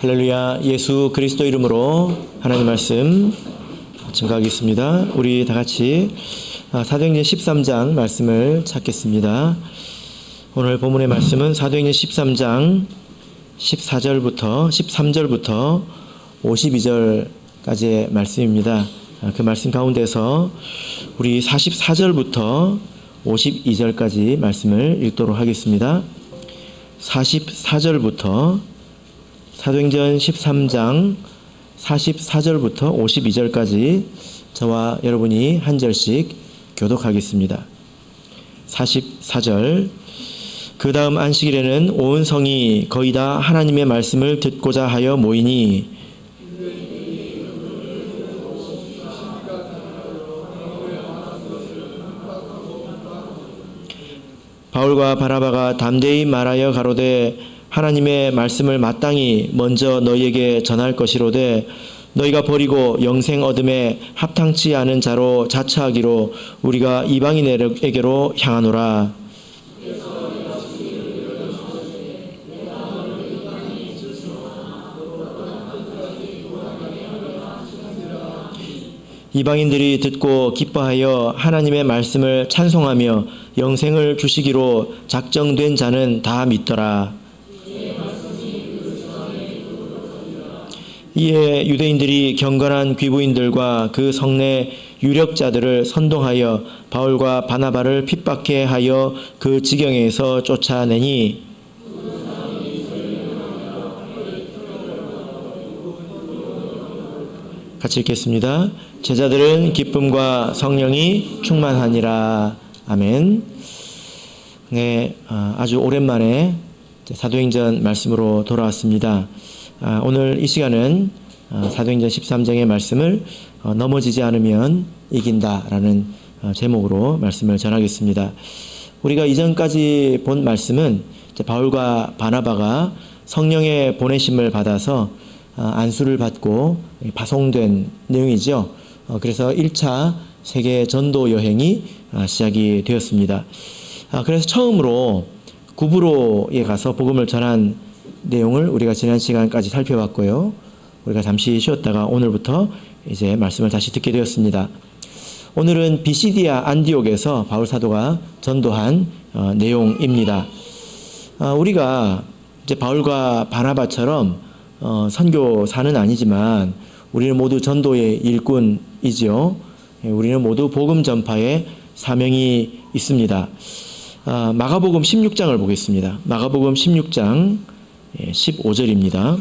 할렐루야. 예수 그리스도 이름으로 하나님 말씀 증거하겠습니다. 우리 다 같이 사도행전 13장 말씀을 찾겠습니다. 오늘 본문의 말씀은 사도행전 13장 13절부터 52절까지의 말씀입니다. 그 말씀 가운데서 우리 44절부터 52절까지 말씀을 읽도록 하겠습니다. 44절부터 사도행전 13장 44절부터 52절까지 저와 여러분이 한 절씩 교독하겠습니다. 44절. 그 다음 안식일에는 온 성이 거의 다 하나님의 말씀을 듣고자 하여 모이니 바울과 바나바가 담대히 말하여 가로되 하나님의 말씀을 마땅히 먼저 너희에게 전할 것이로되 너희가 버리고 영생 얻음에 합당치 않은 자로 자처하기로 우리가 이방인에게로 향하노라. 이방인들이 듣고 기뻐하여 하나님의 말씀을 찬송하며 영생을 주시기로 작정된 자는 다 믿더라. 이에 유대인들이 경건한 귀부인들과 그 성내 유력자들을 선동하여 바울과 바나바를 핍박해 하여 그 지경에서 쫓아내니 같이 읽겠습니다. 제자들은 기쁨과 성령이 충만하니라. 아멘. 네, 아주 오랜만에 사도행전 말씀으로 돌아왔습니다. 오늘 이 시간은 사도행전 13장의 말씀을 넘어지지 않으면 이긴다라는 제목으로 말씀을 전하겠습니다. 우리가 이전까지 본 말씀은 바울과 바나바가 성령의 보내심을 받아서 안수를 받고 파송된 내용이죠. 그래서 1차 세계 전도 여행이 시작이 되었습니다. 그래서 처음으로 구브로에 가서 복음을 전한 내용을 우리가 지난 시간까지 살펴봤고요. 우리가 잠시 쉬었다가 오늘부터 이제 말씀을 다시 듣게 되었습니다. 오늘은 비시디아 안디옥에서 바울 사도가 전도한 내용입니다. 우리가 이제 바울과 바나바처럼 선교사는 아니지만 우리는 모두 전도의 일꾼이지요. 우리는 모두 복음 전파의 사명이 있습니다. 마가복음 16장을 보겠습니다. 마가복음 16장 15절입니다.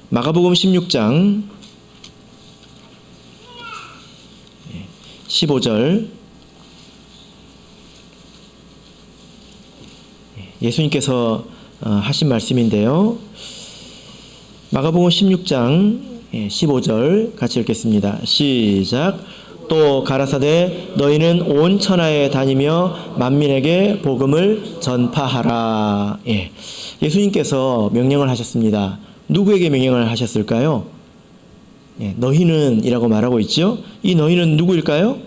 마가복음 16장 15절. 예수님께서 하신 말씀인데요. 마가복음 16장 15절 같이 읽겠습니다. 시작. 또 가라사대 너희는 온 천하에 다니며 만민에게 복음을 전파하라. 예수님께서 명령을 하셨습니다. 누구에게 명령을 하셨을까요? 너희는 이라고 말하고 있죠. 이 너희는 누구일까요?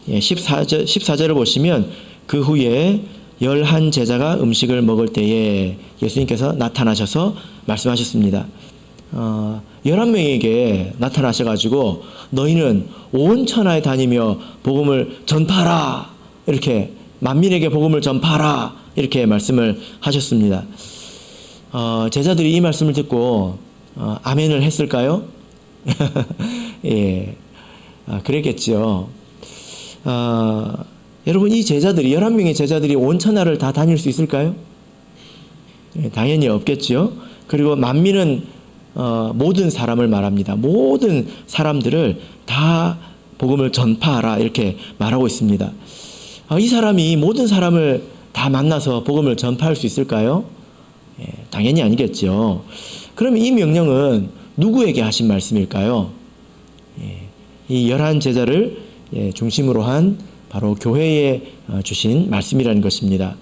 14절을 보시면 그 후에 11 제자가 음식을 먹을 때에 예수님께서 나타나셔서 말씀하셨습니다. 11명에게 나타나셔가지고 너희는 온 천하에 다니며 복음을 전파하라. 이렇게 만민에게 복음을 전파하라. 이렇게 말씀을 하셨습니다. 제자들이 이 말씀을 듣고 아멘을 했을까요? 예, 그랬겠죠. 여러분 이 제자들이 11명의 제자들이 온 천하를 다 다닐 수 있을까요? 예, 당연히 없겠죠. 그리고 만민은 모든 사람을 말합니다. 모든 사람들을 다 복음을 전파하라 이렇게 말하고 있습니다. 이 사람이 모든 사람을 다 만나서 복음을 전파할 수 있을까요? 예, 당연히 아니겠죠. 그러면 이 명령은 누구에게 하신 말씀일까요? 이 11 제자를 중심으로 한 바로 교회에 주신 말씀이라는 것입니다.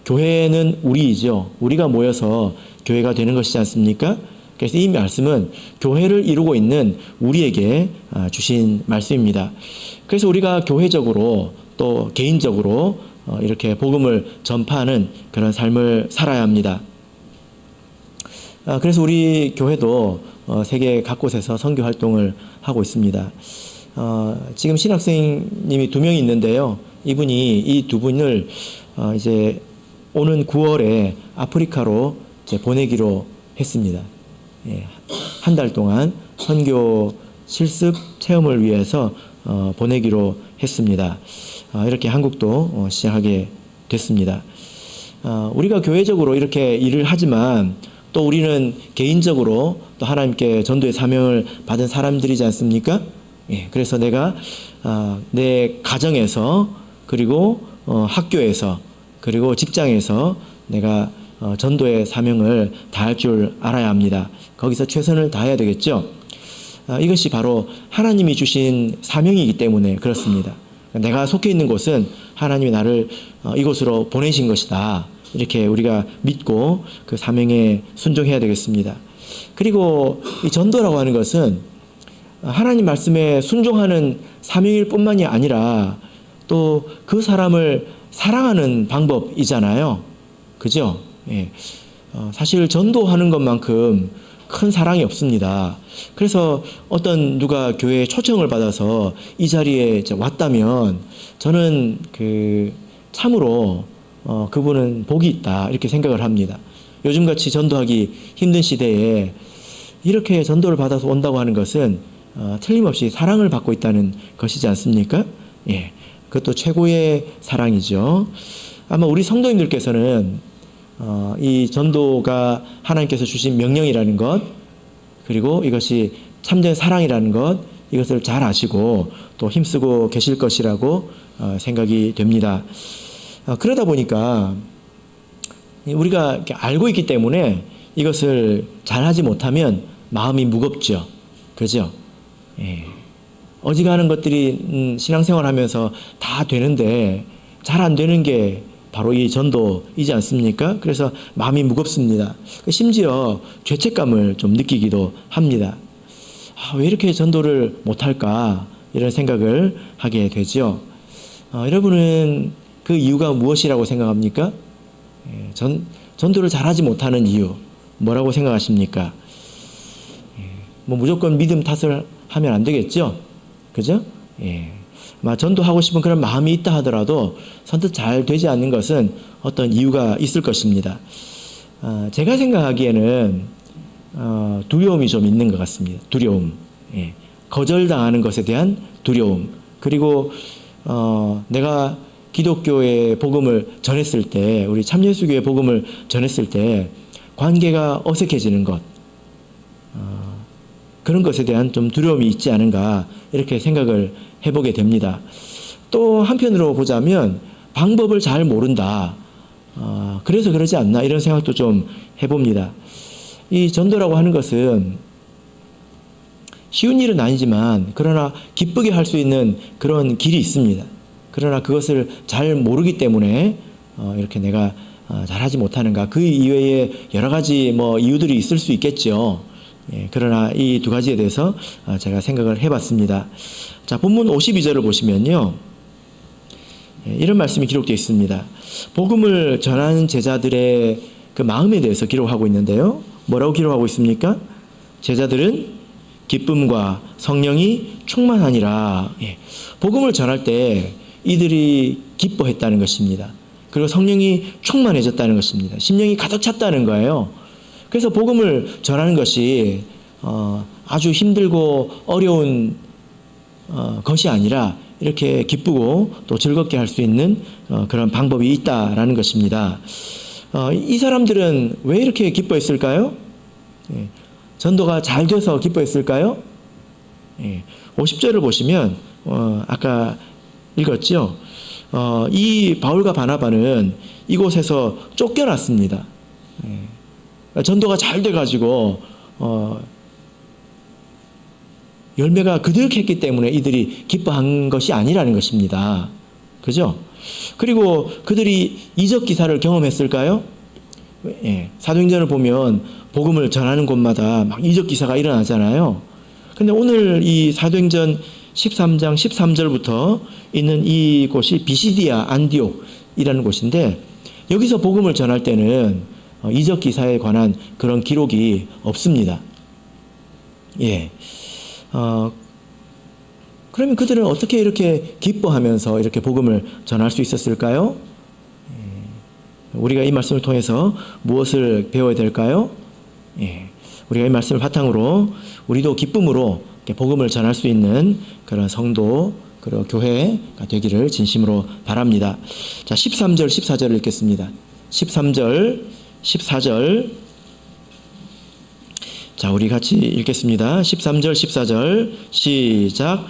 교회는 우리이죠. 우리가 모여서 교회가 되는 것이지 않습니까? 그래서 이 말씀은 교회를 이루고 있는 우리에게 주신 말씀입니다. 그래서 우리가 교회적으로 또 개인적으로 이렇게 복음을 전파하는 그런 삶을 살아야 합니다. 그래서 우리 교회도 세계 각곳에서 선교 활동을 하고 있습니다. 지금 신학생님이 2명이 있는데요. 이분이 이 2분을 이제 오는 9월에 아프리카로 이제 보내기로 했습니다. 예, 한 달 동안 선교 실습 체험을 위해서 보내기로 했습니다. 이렇게 한국도 시작하게 됐습니다. 우리가 교회적으로 이렇게 일을 하지만 또 우리는 개인적으로 또 하나님께 전도의 사명을 받은 사람들이지 않습니까? 예, 그래서 내가 내 가정에서 그리고 학교에서 그리고 직장에서 내가 전도의 사명을 다할 줄 알아야 합니다. 거기서 최선을 다해야 되겠죠. 이것이 바로 하나님이 주신 사명이기 때문에 그렇습니다. 내가 속해 있는 곳은 하나님이 나를 이곳으로 보내신 것이다. 이렇게 우리가 믿고 그 사명에 순종해야 되겠습니다. 그리고 이 전도라고 하는 것은 하나님 말씀에 순종하는 사명일 뿐만이 아니라 또 그 사람을 사랑하는 방법이잖아요. 그죠? 예. 사실 전도하는 것만큼 큰 사랑이 없습니다. 그래서 어떤 누가 교회에 초청을 받아서 이 자리에 왔다면 저는 참으로 그분은 복이 있다 이렇게 생각을 합니다. 요즘같이 전도하기 힘든 시대에 이렇게 전도를 받아서 온다고 하는 것은 틀림없이 사랑을 받고 있다는 것이지 않습니까? 예, 그것도 최고의 사랑이죠. 아마 우리 성도님들께서는 이 전도가 하나님께서 주신 명령이라는 것, 그리고 이것이 참된 사랑이라는 것, 이것을 잘 아시고 또 힘쓰고 계실 것이라고 생각이 됩니다. 그러다 보니까 우리가 이렇게 알고 있기 때문에 이것을 잘하지 못하면 마음이 무겁죠. 그죠? 예. 어지간한 것들이 신앙생활 하면서 다 되는데 잘 안 되는 게 바로 이 전도이지 않습니까? 그래서 마음이 무겁습니다. 심지어 죄책감을 좀 느끼기도 합니다. 왜 이렇게 전도를 못할까? 이런 생각을 하게 되죠. 여러분은 그 이유가 무엇이라고 생각합니까? 전도를 잘하지 못하는 이유, 뭐라고 생각하십니까? 뭐 무조건 믿음 탓을 하면 안 되겠죠? 그죠? 예. 전도하고 싶은 그런 마음이 있다 하더라도 선뜻 잘 되지 않는 것은 어떤 이유가 있을 것입니다. 제가 생각하기에는 두려움이 좀 있는 것 같습니다. 두려움. 예. 거절당하는 것에 대한 두려움. 그리고 내가 기독교의 복음을 전했을 때, 우리 참예수교의 복음을 전했을 때 관계가 어색해지는 것, 그런 것에 대한 좀 두려움이 있지 않은가 이렇게 생각을 해보게 됩니다. 또 한편으로 보자면 방법을 잘 모른다. 그래서 그러지 않나 이런 생각도 좀 해봅니다. 이 전도라고 하는 것은 쉬운 일은 아니지만 그러나 기쁘게 할 수 있는 그런 길이 있습니다. 그러나 그것을 잘 모르기 때문에 이렇게 내가 잘하지 못하는가. 그 이외에 여러 가지 이유들이 있을 수 있겠죠. 예, 그러나 이 두 가지에 대해서 제가 생각을 해봤습니다. 자, 본문 52절을 보시면요. 예, 이런 말씀이 기록되어 있습니다. 복음을 전하는 제자들의 그 마음에 대해서 기록하고 있는데요. 뭐라고 기록하고 있습니까? 제자들은 기쁨과 성령이 충만하니라. 예, 복음을 전할 때 이들이 기뻐했다는 것입니다. 그리고 성령이 충만해졌다는 것입니다. 심령이 가득 찼다는 거예요. 그래서 복음을 전하는 것이 아주 힘들고 어려운 것이 아니라 이렇게 기쁘고 또 즐겁게 할 수 있는 그런 방법이 있다라는 것입니다. 이 사람들은 왜 이렇게 기뻐했을까요? 예, 전도가 잘 돼서 기뻐했을까요? 예, 50절을 보시면 아까 읽었죠? 이 바울과 바나바는 이곳에서 쫓겨났습니다. 예, 전도가 잘 돼가지고 열매가 그득했기 때문에 이들이 기뻐한 것이 아니라는 것입니다. 그죠? 그리고 그들이 이적 기사를 경험했을까요? 예, 사도행전을 보면 복음을 전하는 곳마다 막 이적 기사가 일어나잖아요. 근데 오늘 이 사도행전 13장 13절부터 있는 이곳이 비시디아 안디옥이라는 곳인데 여기서 복음을 전할 때는 이적 기사에 관한 그런 기록이 없습니다. 예. 그러면 그들은 어떻게 이렇게 기뻐하면서 이렇게 복음을 전할 수 있었을까요? 우리가 이 말씀을 통해서 무엇을 배워야 될까요? 예. 우리가 이 말씀을 바탕으로 우리도 기쁨으로 복음을 전할 수 있는 그런 성도 그리고 교회가 되기를 진심으로 바랍니다. 자, 13절, 14절을 읽겠습니다. 13절, 14절. 자, 우리 같이 읽겠습니다. 13절, 14절. 시작.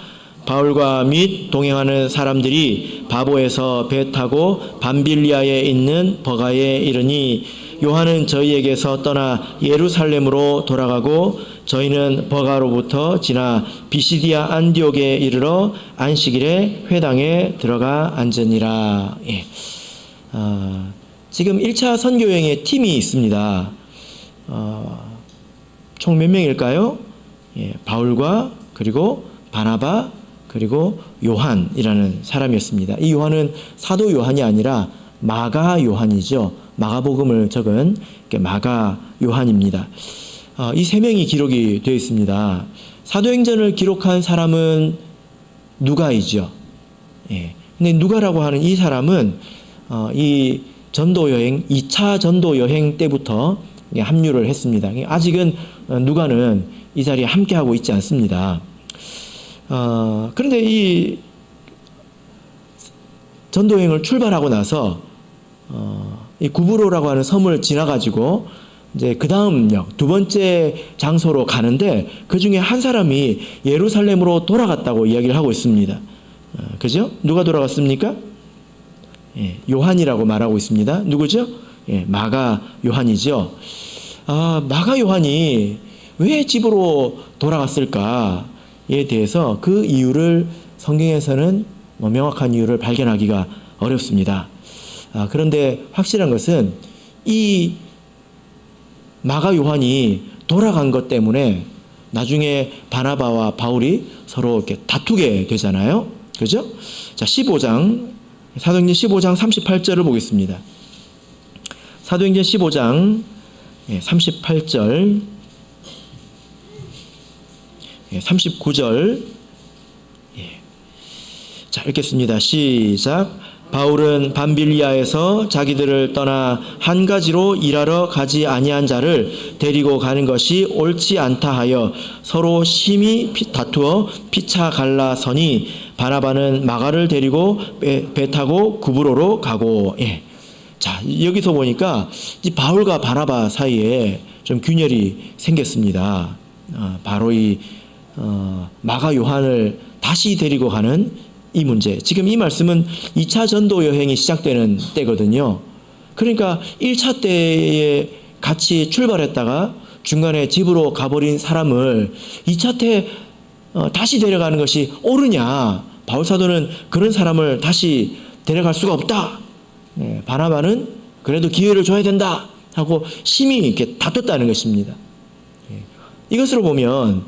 바울과 및 동행하는 사람들이 바보에서 배 타고 밤빌리아에 있는 버가에 이르니 요한은 저희에게서 떠나 예루살렘으로 돌아가고 저희는 버가로부터 지나 비시디아 안디옥에 이르러 안식일에 회당에 들어가 앉으니라. 예. 지금 1차 선교여행의 팀이 있습니다. 총 몇 명일까요? 예, 바울과 그리고 바나바 그리고 요한이라는 사람이었습니다. 이 요한은 사도 요한이 아니라 마가 요한이죠. 마가복음을 적은 마가 요한입니다. 이 세 명이 기록이 되어 있습니다. 사도행전을 기록한 사람은 누가이죠. 예. 근데 누가라고 하는 이 사람은 이 전도여행, 2차 전도여행 때부터 합류를 했습니다. 아직은 누가는 이 자리에 함께하고 있지 않습니다. 그런데 이 전도여행을 출발하고 나서 이 구브로라고 하는 섬을 지나가지고 이제 그 다음 역, 두 번째 장소로 가는데 그 중에 한 사람이 예루살렘으로 돌아갔다고 이야기를 하고 있습니다. 그죠? 누가 돌아갔습니까? 예, 요한이라고 말하고 있습니다. 누구죠? 예, 마가 요한이죠. 마가 요한이 왜 집으로 돌아갔을까에 대해서 그 이유를 성경에서는 명확한 이유를 발견하기가 어렵습니다. 그런데 확실한 것은 이 마가 요한이 돌아간 것 때문에 나중에 바나바와 바울이 서로 이렇게 다투게 되잖아요. 그죠? 자, 15장, 사도행전 15장 38절을 보겠습니다. 사도행전 15장 38절, 39절. 자, 읽겠습니다. 시작. 바울은 밤빌리아에서 자기들을 떠나 한 가지로 일하러 가지 아니한 자를 데리고 가는 것이 옳지 않다 하여 서로 심히 다투어 피차 갈라서니 바나바는 마가를 데리고 배 타고 구브로로 가고. 예. 자, 여기서 보니까 이 바울과 바나바 사이에 좀 균열이 생겼습니다. 바로 이 마가 요한을 다시 데리고 가는 이 문제. 지금 이 말씀은 2차 전도 여행이 시작되는 때거든요. 그러니까 1차 때에 같이 출발했다가 중간에 집으로 가버린 사람을 2차 때 다시 데려가는 것이 옳으냐. 바울 사도는 그런 사람을 다시 데려갈 수가 없다. 바나바는 그래도 기회를 줘야 된다 하고 심히 이렇게 다퉜다는 것입니다. 이것으로 보면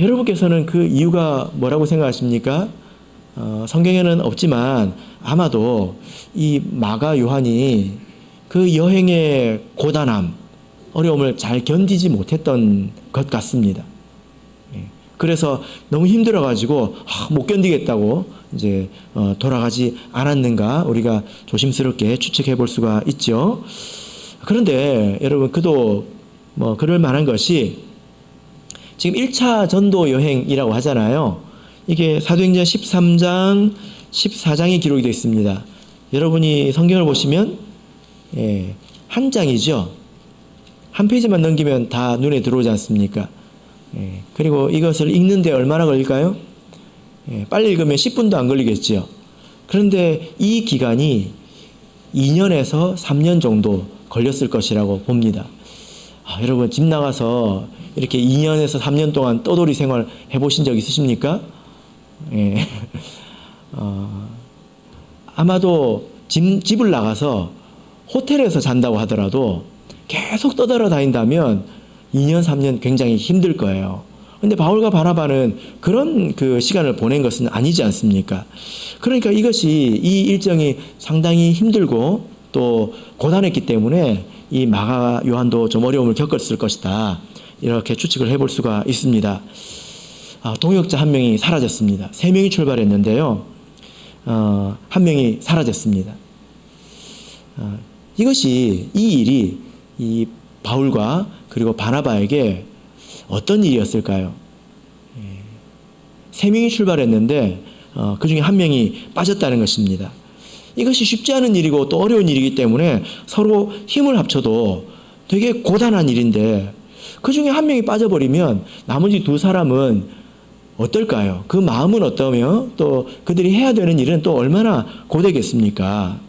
여러분께서는 그 이유가 뭐라고 생각하십니까? 성경에는 없지만 아마도 이 마가 요한이 그 여행의 고단함, 어려움을 잘 견디지 못했던 것 같습니다. 그래서 너무 힘들어가지고 못 견디겠다고 이제 돌아가지 않았는가 우리가 조심스럽게 추측해 볼 수가 있죠. 그런데 여러분 그도 뭐 그럴 만한 것이 지금 1차 전도 여행이라고 하잖아요. 이게 사도행전 13장, 14장이 기록이 되어 있습니다. 여러분이 성경을 보시면 한 장이죠. 한 페이지만 넘기면 다 눈에 들어오지 않습니까? 그리고 이것을 읽는데 얼마나 걸릴까요? 빨리 읽으면 10분도 안 걸리겠죠. 그런데 이 기간이 2년에서 3년 정도 걸렸을 것이라고 봅니다. 여러분 집 나가서 이렇게 2년에서 3년 동안 떠돌이 생활 해보신 적 있으십니까? 아마도 집을 나가서 호텔에서 잔다고 하더라도 계속 떠돌아다닌다면 2년, 3년 굉장히 힘들 거예요. 근데 바울과 바나바는 그런 그 시간을 보낸 것은 아니지 않습니까? 그러니까 이것이 이 일정이 상당히 힘들고 또 고단했기 때문에 이 마가 요한도 좀 어려움을 겪었을 것이다. 이렇게 추측을 해볼 수가 있습니다. 동역자 한 명이 사라졌습니다. 3명이 출발했는데요. 한 명이 사라졌습니다. 이 일이 이 바울과 그리고 바나바에게 어떤 일이었을까요? 3명이 출발했는데 그 중에 한 명이 빠졌다는 것입니다. 이것이 쉽지 않은 일이고 또 어려운 일이기 때문에 서로 힘을 합쳐도 되게 고단한 일인데 그 중에 한 명이 빠져버리면 나머지 2사람은 어떨까요? 그 마음은 어떠며 또 그들이 해야 되는 일은 또 얼마나 고되겠습니까?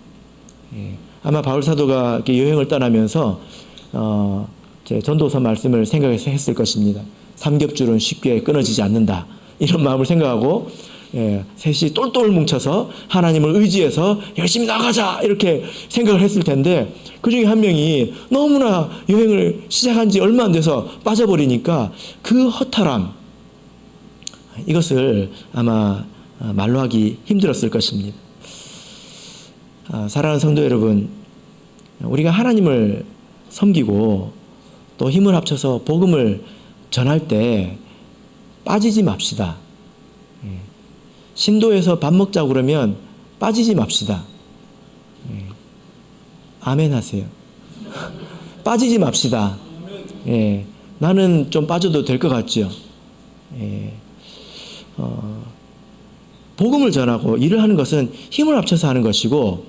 아마 바울 사도가 이렇게 여행을 떠나면서 제 전도서 말씀을 생각해서 했을 것입니다. 삼겹줄은 쉽게 끊어지지 않는다. 이런 마음을 생각하고 셋이 똘똘 뭉쳐서 하나님을 의지해서 열심히 나가자 이렇게 생각을 했을 텐데 그 중에 한 명이 너무나 여행을 시작한 지 얼마 안 돼서 빠져버리니까 그 허탈함, 이것을 아마 말로 하기 힘들었을 것입니다. 사랑하는 성도 여러분, 우리가 하나님을 섬기고 또 힘을 합쳐서 복음을 전할 때 빠지지 맙시다. 신도에서 밥 먹자고 그러면 빠지지 맙시다. 아멘 하세요. 빠지지 맙시다. 나는 좀 빠져도 될 것 같죠. 복음을 전하고 일을 하는 것은 힘을 합쳐서 하는 것이고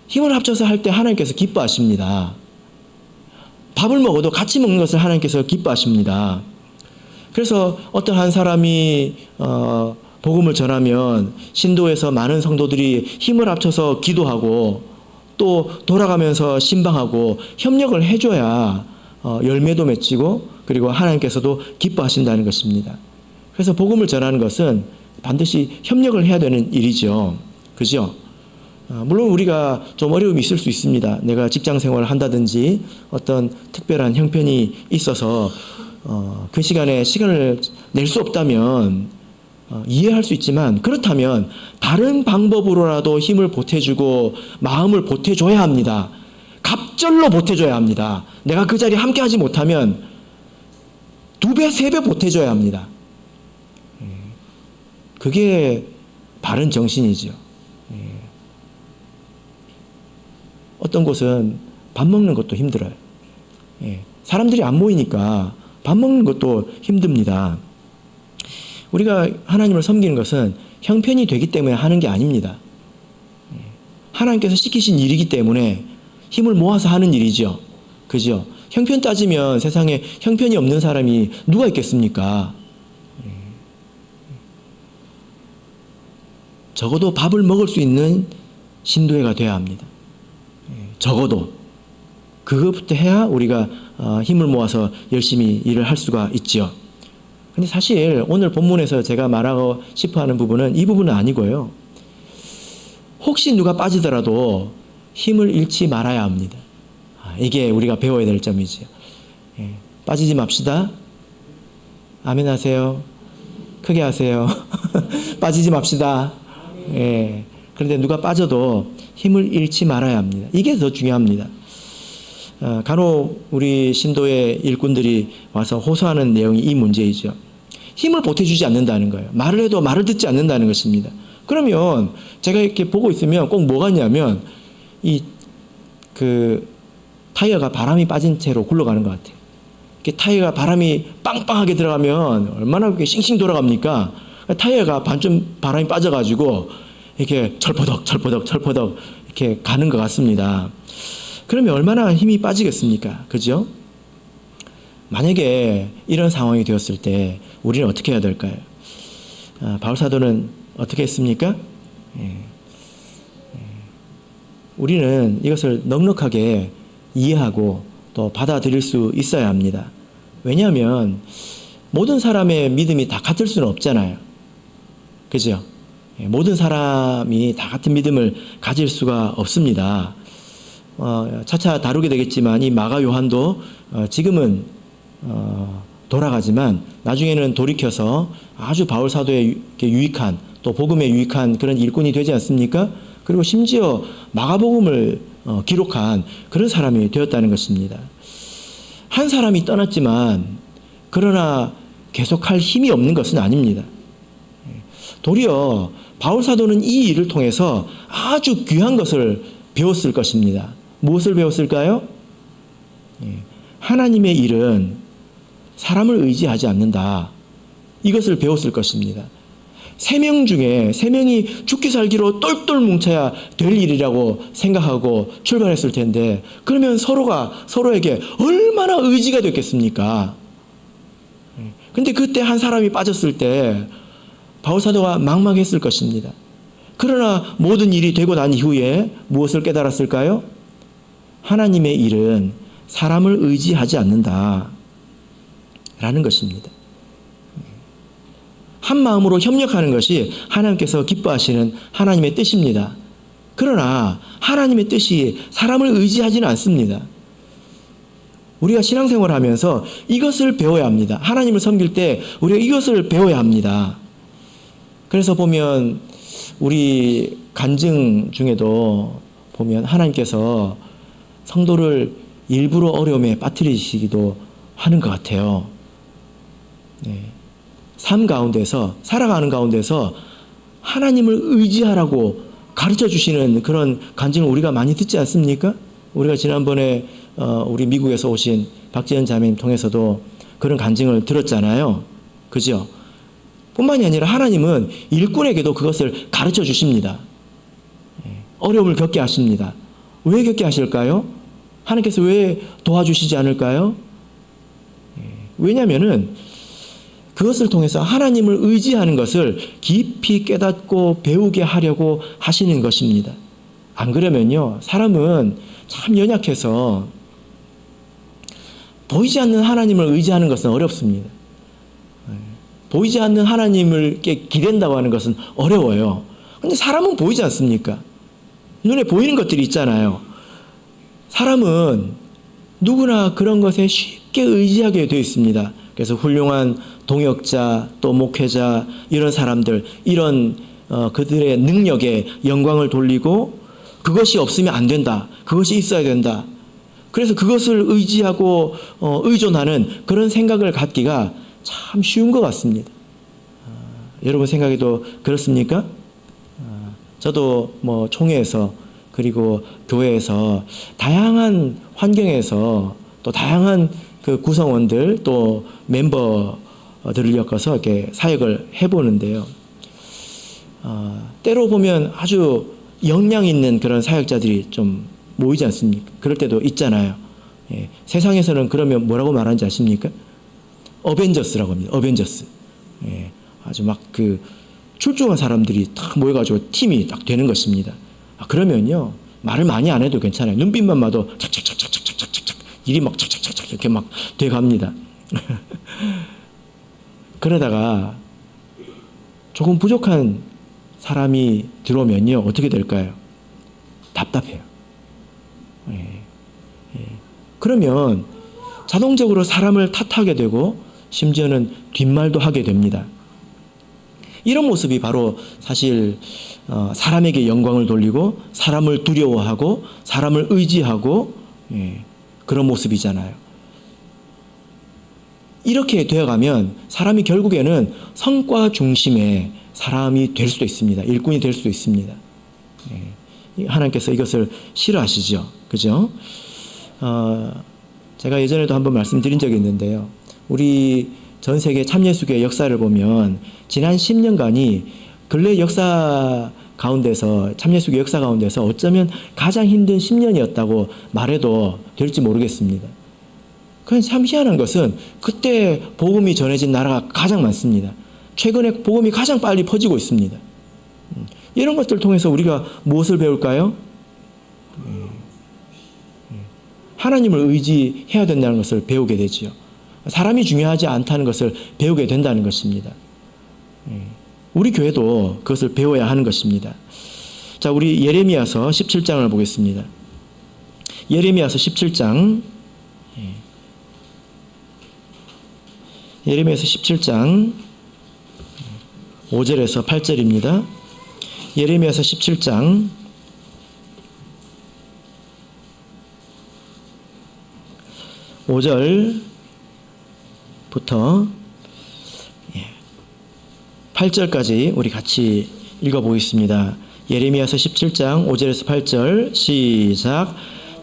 힘을 합쳐서 할 때 하나님께서 기뻐하십니다. 밥을 먹어도 같이 먹는 것을 하나님께서 기뻐하십니다. 그래서 어떤 한 사람이 복음을 전하면 신도에서 많은 성도들이 힘을 합쳐서 기도하고 또 돌아가면서 신방하고 협력을 해줘야 열매도 맺히고 그리고 하나님께서도 기뻐하신다는 것입니다. 그래서 복음을 전하는 것은 반드시 협력을 해야 되는 일이죠. 그죠? 물론 우리가 좀 어려움이 있을 수 있습니다. 내가 직장 생활을 한다든지 어떤 특별한 형편이 있어서 그 시간에 시간을 낼 수 없다면 이해할 수 있지만 그렇다면 다른 방법으로라도 힘을 보태주고 마음을 보태줘야 합니다. 갑절로 보태줘야 합니다. 내가 그 자리에 함께 하지 못하면 2배, 3배 보태줘야 합니다. 그게 바른 정신이죠. 어떤 곳은 밥 먹는 것도 힘들어요. 사람들이 안 모이니까 밥 먹는 것도 힘듭니다. 우리가 하나님을 섬기는 것은 형편이 되기 때문에 하는 게 아닙니다. 하나님께서 시키신 일이기 때문에 힘을 모아서 하는 일이죠. 그죠? 형편 따지면 세상에 형편이 없는 사람이 누가 있겠습니까? 적어도 밥을 먹을 수 있는 신도회가 되어야 합니다. 적어도 그것부터 해야 우리가 힘을 모아서 열심히 일을 할 수가 있죠. 근데 사실 오늘 본문에서 제가 말하고 싶어하는 부분은 이 부분은 아니고요. 혹시 누가 빠지더라도 힘을 잃지 말아야 합니다. 이게 우리가 배워야 될 점이죠. 빠지지 맙시다. 아멘 하세요. 크게 하세요. 빠지지 맙시다. 그런데 누가 빠져도 힘을 잃지 말아야 합니다. 이게 더 중요합니다. 간혹 우리 신도의 일꾼들이 와서 호소하는 내용이 이 문제이죠. 힘을 보태주지 않는다는 거예요. 말을 해도 말을 듣지 않는다는 것입니다. 그러면 제가 이렇게 보고 있으면 꼭 뭐가 있냐면 타이어가 바람이 빠진 채로 굴러가는 것 같아요. 이렇게 타이어가 바람이 빵빵하게 들어가면 얼마나 그렇게 싱싱 돌아갑니까? 타이어가 반쯤 바람이 빠져가지고 이렇게 철퍼덕 이렇게 가는 것 같습니다. 그러면 얼마나 힘이 빠지겠습니까? 그죠? 만약에 이런 상황이 되었을 때 우리는 어떻게 해야 될까요? 바울 사도는 어떻게 했습니까? 우리는 이것을 넉넉하게 이해하고 또 받아들일 수 있어야 합니다. 왜냐하면 모든 사람의 믿음이 다 같을 수는 없잖아요. 그죠? 모든 사람이 다 같은 믿음을 가질 수가 없습니다. 차차 다루게 되겠지만 이 마가 요한도 지금은 돌아가지만 나중에는 돌이켜서 아주 바울 사도에 유익한 또 복음에 유익한 그런 일꾼이 되지 않습니까? 그리고 심지어 마가복음을 기록한 그런 사람이 되었다는 것입니다. 한 사람이 떠났지만 그러나 계속할 힘이 없는 것은 아닙니다. 도리어 바울 사도는 이 일을 통해서 아주 귀한 것을 배웠을 것입니다. 무엇을 배웠을까요? 하나님의 일은 사람을 의지하지 않는다. 이것을 배웠을 것입니다. 3명 중에 3명이 죽기 살기로 똘똘 뭉쳐야 될 일이라고 생각하고 출발했을 텐데 그러면 서로가 서로에게 얼마나 의지가 됐겠습니까? 근데 그때 한 사람이 빠졌을 때 바울 사도가 막막했을 것입니다. 그러나 모든 일이 되고 난 이후에 무엇을 깨달았을까요? 하나님의 일은 사람을 의지하지 않는다 라는 것입니다. 한 마음으로 협력하는 것이 하나님께서 기뻐하시는 하나님의 뜻입니다. 그러나 하나님의 뜻이 사람을 의지하지는 않습니다. 우리가 신앙생활을 하면서 이것을 배워야 합니다. 하나님을 섬길 때 우리가 이것을 배워야 합니다. 그래서 보면 우리 간증 중에도 보면 하나님께서 성도를 일부러 어려움에 빠뜨리시기도 하는 것 같아요. 삶 가운데서 살아가는 가운데서 하나님을 의지하라고 가르쳐 주시는 그런 간증을 우리가 많이 듣지 않습니까? 우리가 지난번에 우리 미국에서 오신 박지연 자매님 통해서도 그런 간증을 들었잖아요. 그죠? 뿐만이 아니라 하나님은 일꾼에게도 그것을 가르쳐 주십니다. 어려움을 겪게 하십니다. 왜 겪게 하실까요? 하나님께서 왜 도와주시지 않을까요? 왜냐하면은 그것을 통해서 하나님을 의지하는 것을 깊이 깨닫고 배우게 하려고 하시는 것입니다. 안 그러면요, 사람은 참 연약해서 보이지 않는 하나님을 의지하는 것은 어렵습니다. 보이지 않는 하나님을 기댄다고 하는 것은 어려워요. 근데 사람은 보이지 않습니까? 눈에 보이는 것들이 있잖아요. 사람은 누구나 그런 것에 쉽게 의지하게 되어 있습니다. 그래서 훌륭한 동역자 또 목회자 이런 사람들 이런 그들의 능력에 영광을 돌리고 그것이 없으면 안 된다. 그것이 있어야 된다. 그래서 그것을 의지하고 의존하는 그런 생각을 갖기가 참 쉬운 것 같습니다. 여러분 생각에도 그렇습니까? 저도 뭐 총회에서 그리고 교회에서 다양한 환경에서 또 다양한 그 구성원들 또 멤버들을 엮어서 이렇게 사역을 해보는데요. 때로 보면 아주 역량 있는 그런 사역자들이 좀 모이지 않습니까? 그럴 때도 있잖아요. 세상에서는 그러면 뭐라고 말하는지 아십니까? 어벤져스라고 합니다. 어벤져스. 아주 막 그 출중한 사람들이 딱 모여가지고 팀이 딱 되는 것입니다. 그러면요 말을 많이 안 해도 괜찮아요. 눈빛만 봐도 착착착착착착착착 일이 막 착착착착 이렇게 막 돼갑니다. 그러다가 조금 부족한 사람이 들어오면요 어떻게 될까요? 답답해요. 그러면 자동적으로 사람을 탓하게 되고 심지어는 뒷말도 하게 됩니다. 이런 모습이 바로 사실 사람에게 영광을 돌리고 사람을 두려워하고 사람을 의지하고 그런 모습이잖아요. 이렇게 되어가면 사람이 결국에는 성과 중심의 사람이 될 수도 있습니다. 일꾼이 될 수도 있습니다. 하나님께서 이것을 싫어하시죠. 그죠? 제가 예전에도 한번 말씀드린 적이 있는데요. 우리 전 세계 참예수교의 역사를 보면 지난 10년간이 근래 역사 가운데서 참예수교 역사 가운데서 어쩌면 가장 힘든 10년이었다고 말해도 될지 모르겠습니다. 그건 참 희한한 것은 그때 복음이 전해진 나라가 가장 많습니다. 최근에 복음이 가장 빨리 퍼지고 있습니다. 이런 것들을 통해서 우리가 무엇을 배울까요? 하나님을 의지해야 된다는 것을 배우게 되지요. 사람이 중요하지 않다는 것을 배우게 된다는 것입니다. 우리 교회도 그것을 배워야 하는 것입니다. 자, 우리 예레미야서 17장을 보겠습니다. 예레미야서 17장 예레미야서 17장 5절에서 8절입니다. 예레미야서 17장 5절부터 8절까지 우리 같이 읽어보겠습니다. 예레미야서 17장 5절에서 8절 시작.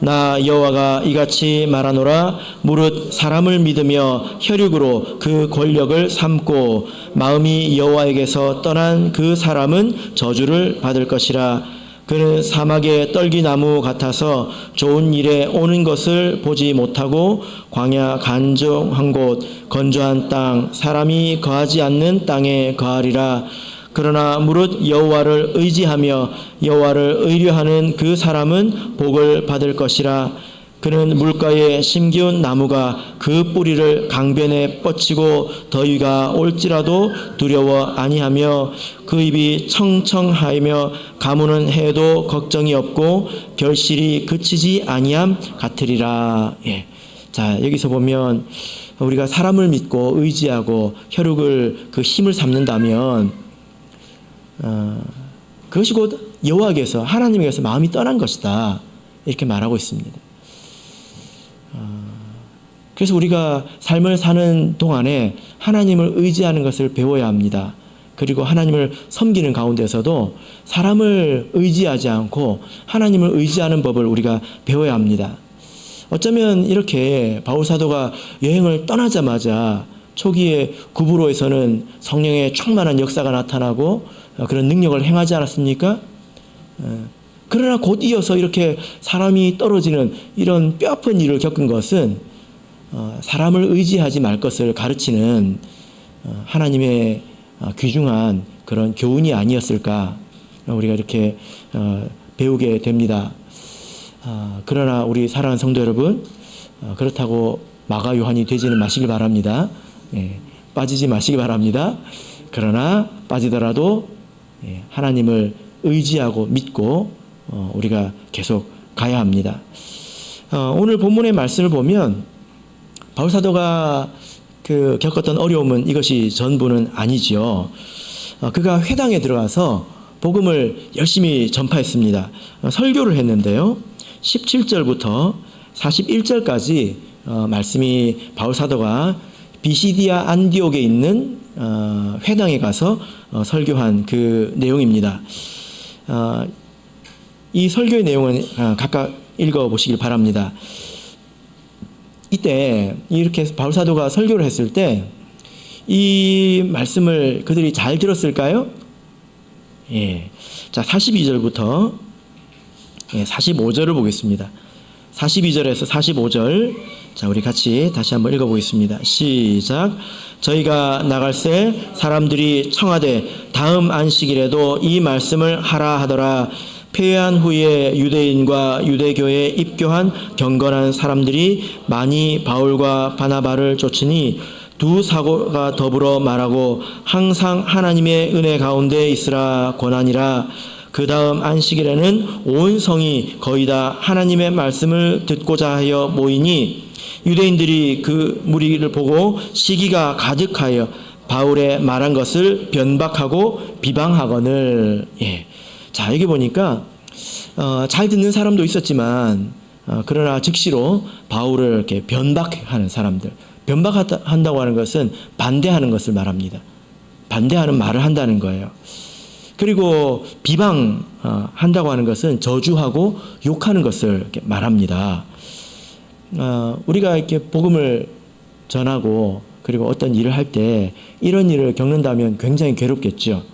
나 여호와가 이같이 말하노라. 무릇 사람을 믿으며 혈육으로 그 권력을 삼고 마음이 여호와에게서 떠난 그 사람은 저주를 받을 것이라. 그는 사막의 떨기나무 같아서 좋은 일에 오는 것을 보지 못하고 광야 간종한 곳 건조한 땅 사람이 거하지 않는 땅에 거하리라. 그러나 무릇 여호와를 의지하며 여호와를 의뢰하는 그 사람은 복을 받을 것이라. 그는 물가에 심기운 나무가 그 뿌리를 강변에 뻗치고 더위가 올지라도 두려워 아니하며 그 입이 청청하이며 가무는 해도 걱정이 없고 결실이 그치지 아니함 같으리라. 예. 자, 여기서 보면 우리가 사람을 믿고 의지하고 혈육을 그 힘을 삼는다면 그것이 곧 여호와께서 하나님께서 마음이 떠난 것이다, 이렇게 말하고 있습니다. 그래서 우리가 삶을 사는 동안에 하나님을 의지하는 것을 배워야 합니다. 그리고 하나님을 섬기는 가운데서도 사람을 의지하지 않고 하나님을 의지하는 법을 우리가 배워야 합니다. 어쩌면 이렇게 바울사도가 여행을 떠나자마자 초기에 구브로에서는 성령의 충만한 역사가 나타나고 그런 능력을 행하지 않았습니까? 그러나 곧 이어서 이렇게 사람이 떨어지는 이런 뼈아픈 일을 겪은 것은 사람을 의지하지 말 것을 가르치는 하나님의 귀중한 그런 교훈이 아니었을까, 우리가 이렇게 배우게 됩니다. 그러나 우리 사랑하는 성도 여러분, 그렇다고 마가 요한이 되지는 마시길 바랍니다. 빠지지 마시기 바랍니다. 그러나 빠지더라도 하나님을 의지하고 믿고 우리가 계속 가야 합니다. 오늘 본문의 말씀을 보면 바울사도가 겪었던 어려움은 이것이 전부는 아니지요. 그가 회당에 들어가서 복음을 열심히 전파했습니다. 설교를 했는데요. 17절부터 41절까지 말씀이 바울사도가 비시디아 안디옥에 있는 회당에 가서 설교한 그 내용입니다. 이 설교의 내용은 각각 읽어보시길 바랍니다. 이때 이렇게 바울사도가 설교를 했을 때 이 말씀을 그들이 잘 들었을까요? 예. 자, 42절부터 45절을 보겠습니다. 42절에서 45절, 자, 우리 같이 다시 한번 읽어보겠습니다. 시작. 저희가 나갈새 사람들이 청하되 다음 안식일에도 이 말씀을 하라 하더라. 폐회한 후에 유대인과 유대교에 입교한 경건한 사람들이 많이 바울과 바나바를 쫓으니 두 사고가 더불어 말하고 항상 하나님의 은혜 가운데 있으라 권하니라. 그 다음 안식일에는 온 성이 거의 다 하나님의 말씀을 듣고자 하여 모이니 유대인들이 그 무리를 보고 시기가 가득하여 바울의 말한 것을 변박하고 비방하거늘. 예. 자, 여기 보니까 잘 듣는 사람도 있었지만 그러나 즉시로 바울을 이렇게 변박하는 사람들, 변박한다고 하는 것은 반대하는 것을 말합니다. 반대하는 말을 한다는 거예요. 그리고 비방한다고 하는 것은 저주하고 욕하는 것을 이렇게 말합니다. 우리가 이렇게 복음을 전하고 그리고 어떤 일을 할 때 이런 일을 겪는다면 굉장히 괴롭겠죠.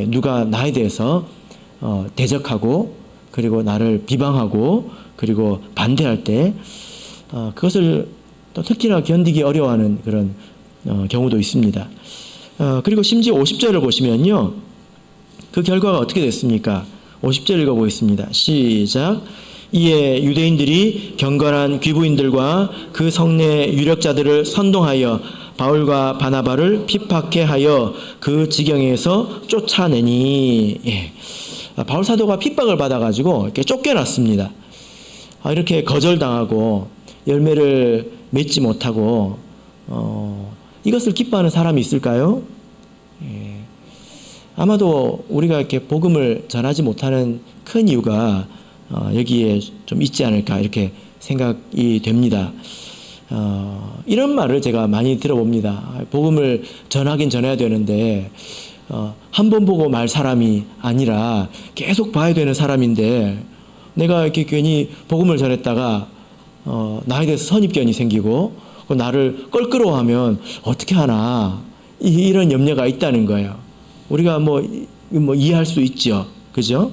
누가 나에 대해서 대적하고 그리고 나를 비방하고 그리고 반대할 때 그것을 또 특히나 견디기 어려워하는 그런 경우도 있습니다. 그리고 심지어 50절을 보시면요, 그 결과가 어떻게 됐습니까? 50절 읽어보겠습니다. 시작. 이에 유대인들이 경건한 귀부인들과 그 성내 유력자들을 선동하여 바울과 바나바를 핍박해 하여 그 지경에서 쫓아내니. 예. 바울 사도가 핍박을 받아가지고 이렇게 쫓겨났습니다. 이렇게 거절당하고 열매를 맺지 못하고 이것을 기뻐하는 사람이 있을까요? 예. 아마도 우리가 이렇게 복음을 전하지 못하는 큰 이유가 여기에 좀 있지 않을까 이렇게 생각이 됩니다. 이런 말을 제가 많이 들어봅니다. 복음을 전하긴 전해야 되는데 한 번 보고 말 사람이 아니라 계속 봐야 되는 사람인데 내가 이렇게 괜히 복음을 전했다가 나에 대해서 선입견이 생기고 나를 껄끄러워하면 어떻게 하나 이런 염려가 있다는 거예요. 우리가 뭐 이해할 수 있죠, 그죠?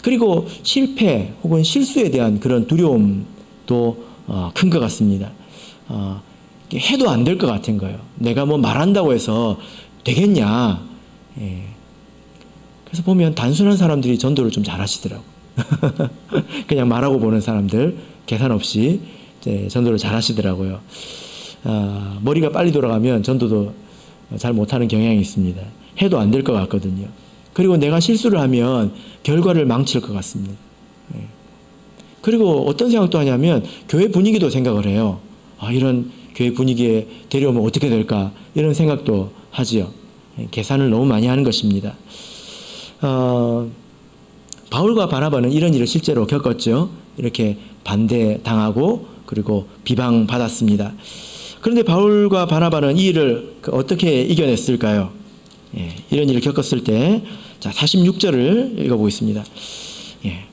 그리고 실패 혹은 실수에 대한 그런 두려움도 큰 것 같습니다. 해도 안 될 것 같은 거예요. 내가 뭐 말한다고 해서 되겠냐? 예. 그래서 보면 단순한 사람들이 전도를 좀 잘하시더라고. 그냥 말하고 보는 사람들 계산 없이 전도를 잘하시더라고요. 머리가 빨리 돌아가면 전도도 잘 못하는 경향이 있습니다. 해도 안 될 것 같거든요. 그리고 내가 실수를 하면 결과를 망칠 것 같습니다. 예. 그리고 어떤 생각도 하냐면 교회 분위기도 생각을 해요. 이런 교회 분위기에 데려오면 어떻게 될까 이런 생각도 하지요. 예. 계산을 너무 많이 하는 것입니다. 바울과 바나바는 이런 일을 실제로 겪었죠. 이렇게 반대당하고 그리고 비방받았습니다. 그런데 바울과 바나바는 이 일을 어떻게 이겨냈을까요? 예, 이런 일을 겪었을 때, 자, 46절을 읽어보겠습니다. 예,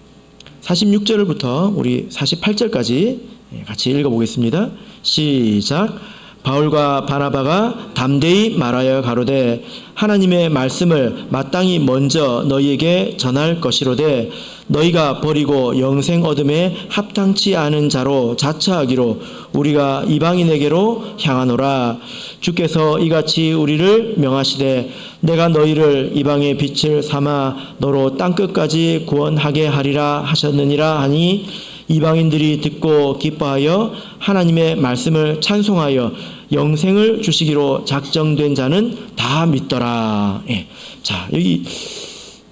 46절부터 우리 48절까지 같이 읽어보겠습니다. 시작. 바울과 바나바가 담대히 말하여 가로되 하나님의 말씀을 마땅히 먼저 너희에게 전할 것이로되 너희가 버리고 영생 얻음에 합당치 않은 자로 자처하기로 우리가 이방인에게로 향하노라. 주께서 이같이 우리를 명하시되 내가 너희를 이방의 빛을 삼아 너로 땅끝까지 구원하게 하리라 하셨느니라 하니 이방인들이 듣고 기뻐하여 하나님의 말씀을 찬송하여 영생을 주시기로 작정된 자는 다 믿더라. 예. 자, 여기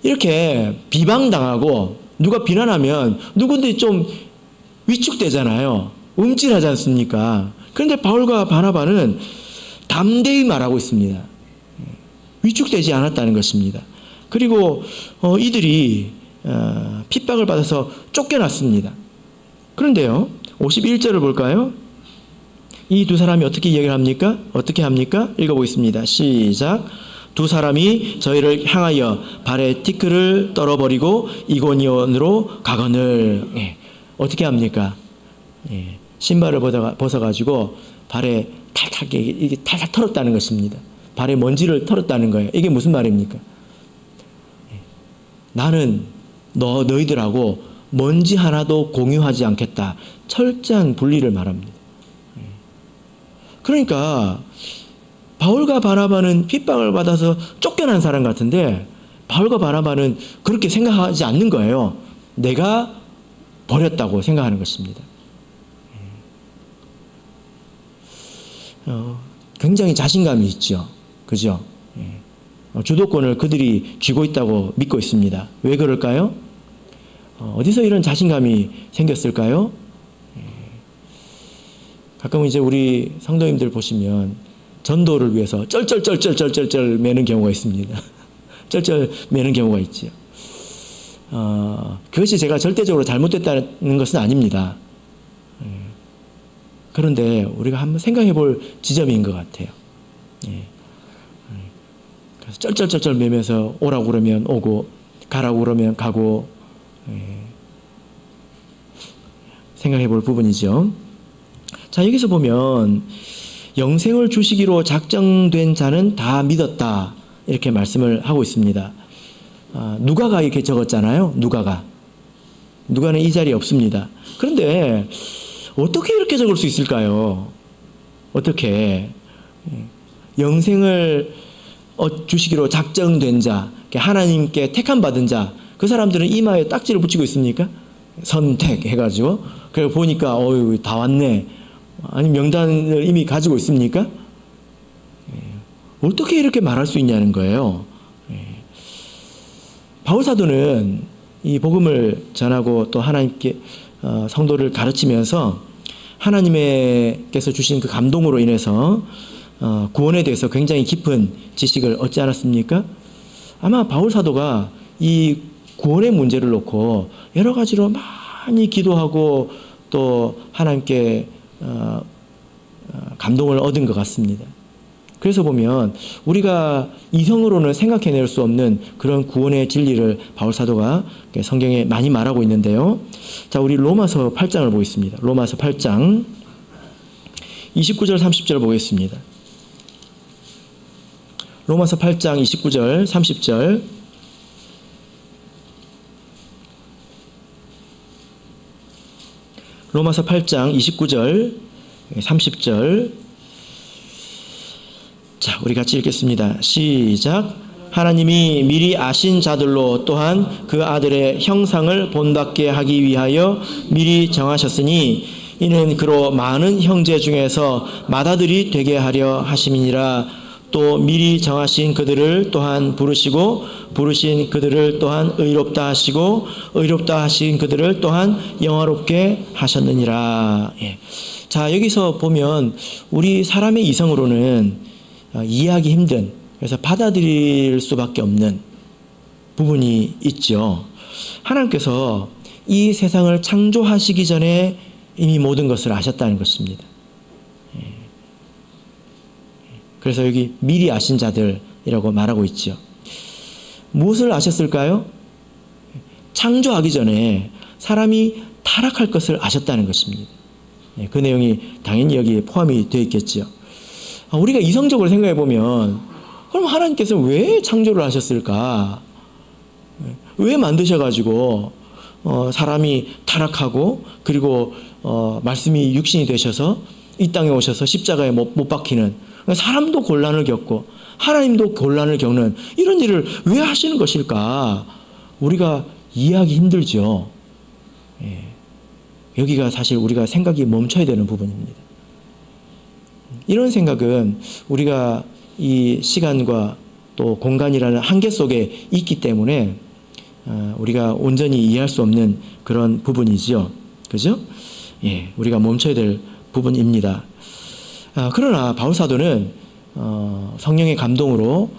이렇게 비방당하고 누가 비난하면 누구든지 좀 위축되잖아요. 움찔하지 않습니까? 그런데 바울과 바나바는 담대히 말하고 있습니다. 위축되지 않았다는 것입니다. 그리고 이들이 핍박을 받아서 쫓겨났습니다. 그런데요, 51절을 볼까요? 이 두 사람이 어떻게 이야기를 합니까? 어떻게 합니까? 읽어보겠습니다. 시작. 두 사람이 저희를 향하여 발에 티끌을 떨어버리고 이고니온으로 가거늘. 예. 어떻게 합니까? 예. 신발을 벗어가지고 발에 이게 탈탈 털었다는 것입니다. 발에 먼지를 털었다는 거예요. 이게 무슨 말입니까? 예. 나는 너희들하고 먼지 하나도 공유하지 않겠다. 철저한 분리를 말합니다. 그러니까 바울과 바나바는 핍박을 받아서 쫓겨난 사람 같은데 바울과 바나바는 그렇게 생각하지 않는 거예요. 내가 버렸다고 생각하는 것입니다. 굉장히 자신감이 있죠. 그죠? 주도권을 그들이 쥐고 있다고 믿고 있습니다. 왜 그럴까요? 어디서 이런 자신감이 생겼을까요? 가끔 이제 우리 성도님들 보시면 전도를 위해서 쩔쩔쩔쩔쩔쩔 매는 경우가 있습니다. 쩔쩔 매는 경우가 있죠. 그것이 제가 절대적으로 잘못됐다는 것은 아닙니다. 그런데 우리가 한번 생각해 볼 지점인 것 같아요. 그래서 쩔쩔쩔쩔 매면서 오라고 그러면 오고 가라고 그러면 가고 생각해 볼 부분이죠. 자, 여기서 보면 영생을 주시기로 작정된 자는 다 믿었다 이렇게 말씀을 하고 있습니다. 누가가 이렇게 적었잖아요. 누가는 이 자리에 없습니다. 그런데 어떻게 이렇게 적을 수 있을까요? 어떻게 영생을 주시기로 작정된 자, 하나님께 택함 받은 자, 그 사람들은 이마에 딱지를 붙이고 있습니까? 선택해가지고. 그래 보니까 다 왔네. 아니 명단을 이미 가지고 있습니까? 어떻게 이렇게 말할 수 있냐는 거예요. 바울 사도는 이 복음을 전하고 또 하나님께 성도를 가르치면서 하나님께서 주신 그 감동으로 인해서 구원에 대해서 굉장히 깊은 지식을 얻지 않았습니까? 아마 바울 사도가 이 구원의 문제를 놓고 여러 가지로 많이 기도하고 또 하나님께 감동을 얻은 것 같습니다. 그래서 보면 우리가 이성으로는 생각해낼 수 없는 그런 구원의 진리를 바울 사도가 성경에 많이 말하고 있는데요. 자, 우리 로마서 8장을 보겠습니다. 로마서 8장 29절 30절 보겠습니다. 로마서 8장 29절 30절 로마서 8장 29절 30절 자, 우리 같이 읽겠습니다. 시작. 하나님이 미리 아신 자들로 또한 그 아들의 형상을 본받게 하기 위하여 미리 정하셨으니 이는 그로 많은 형제 중에서 맏아들이 되게 하려 하심이니라. 또 미리 정하신 그들을 또한 부르시고 부르신 그들을 또한 의롭다 하시고 의롭다 하신 그들을 또한 영화롭게 하셨느니라. 예. 자, 여기서 보면 우리 사람의 이성으로는 이해하기 힘든, 그래서 받아들일 수밖에 없는 부분이 있죠. 하나님께서 이 세상을 창조하시기 전에 이미 모든 것을 아셨다는 것입니다. 그래서 여기 미리 아신 자들이라고 말하고 있죠. 무엇을 아셨을까요? 창조하기 전에 사람이 타락할 것을 아셨다는 것입니다. 그 내용이 당연히 여기에 포함이 되어 있겠죠. 우리가 이성적으로 생각해 보면 그럼 하나님께서 왜 창조를 하셨을까? 왜 만드셔가지고 사람이 타락하고 그리고 말씀이 육신이 되셔서 이 땅에 오셔서 십자가에 못 박히는, 사람도 곤란을 겪고 하나님도 곤란을 겪는 이런 일을 왜 하시는 것일까? 우리가 이해하기 힘들죠. 여기가 사실 우리가 생각이 멈춰야 되는 부분입니다. 이런 생각은 우리가 이 시간과 또 공간이라는 한계 속에 있기 때문에 우리가 온전히 이해할 수 없는 그런 부분이죠. 그죠? 예, 우리가 멈춰야 될 부분입니다. 그러나 바울 사도는 성령의 감동으로